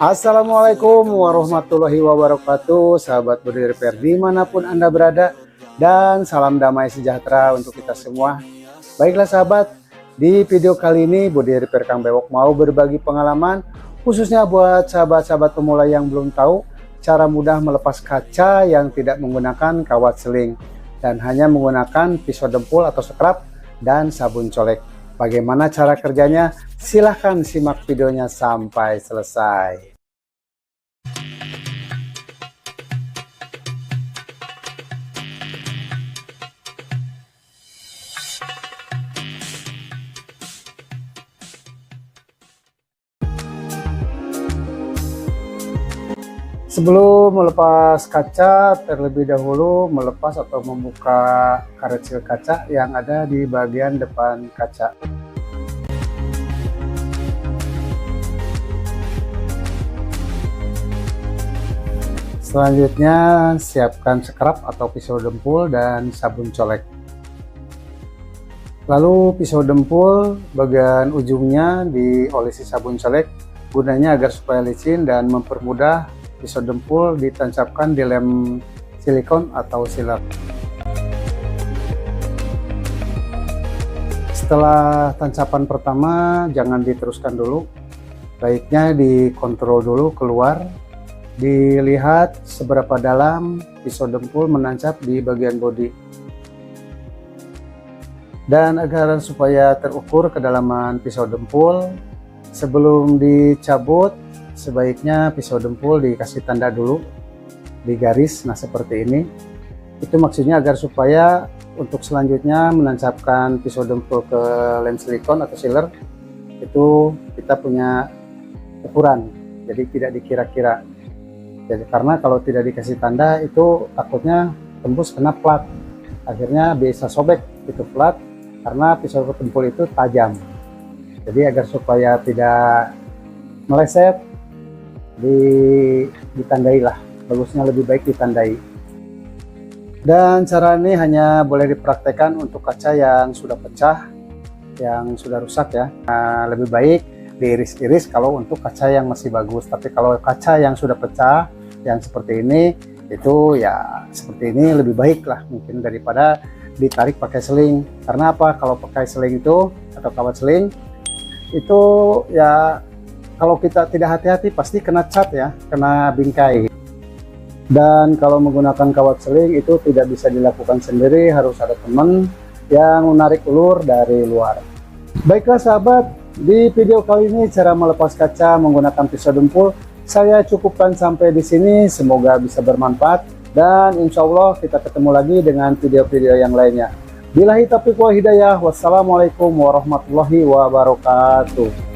Assalamualaikum warahmatullahi wabarakatuh, sahabat body repair dimanapun Anda berada, dan salam damai sejahtera untuk kita semua. Baiklah sahabat, di video kali ini body repair Kang Bewok mau berbagi pengalaman khususnya buat sahabat-sahabat pemula yang belum tahu cara mudah melepas kaca yang tidak menggunakan kawat seling dan hanya menggunakan pisau dempul atau scrub dan sabun colek. Bagaimana cara kerjanya? Silahkan simak videonya sampai selesai. Sebelum melepas kaca, terlebih dahulu melepas atau membuka karet sil kaca yang ada di bagian depan kaca. Selanjutnya siapkan scrub atau pisau dempul dan sabun colek. Lalu pisau dempul bagian ujungnya diolesi sabun colek, gunanya agar supaya licin dan mempermudah pisau dempul ditancapkan di lem silikon atau sealer. Setelah tancapan pertama jangan diteruskan dulu, baiknya dikontrol dulu keluar, dilihat seberapa dalam pisau dempul menancap di bagian bodi. Dan agar supaya terukur kedalaman pisau dempul, sebelum dicabut sebaiknya pisau dempul dikasih tanda dulu di garis, nah seperti ini. Itu maksudnya agar supaya untuk selanjutnya menancapkan pisau dempul ke lem silikon atau sealer itu kita punya ukuran, jadi tidak dikira-kira. Jadi karena kalau tidak dikasih tanda itu takutnya tembus kena plat, akhirnya bisa sobek itu plat karena pisau dempul itu tajam. Jadi agar supaya tidak meleset ditandai lah, bagusnya lebih baik ditandai. Dan cara ini hanya boleh dipraktekkan untuk kaca yang sudah pecah, yang sudah rusak ya. Nah, lebih baik diiris-iris kalau untuk kaca yang masih bagus, tapi kalau kaca yang sudah pecah yang seperti ini, itu ya seperti ini lebih baik lah mungkin daripada ditarik pakai seling. Karena apa, kalau pakai seling itu atau kawat seling itu ya kalau kita tidak hati-hati pasti kena cat ya, kena bingkai. Dan kalau menggunakan kawat seling itu tidak bisa dilakukan sendiri, harus ada teman yang menarik ulur dari luar. Baiklah sahabat, di video kali ini cara melepas kaca menggunakan pisau dempul saya cukupkan sampai di sini. Semoga bisa bermanfaat dan insya Allah kita ketemu lagi dengan video-video yang lainnya. Billahi taufiq wal hidayah. Wassalamualaikum warahmatullahi wabarakatuh.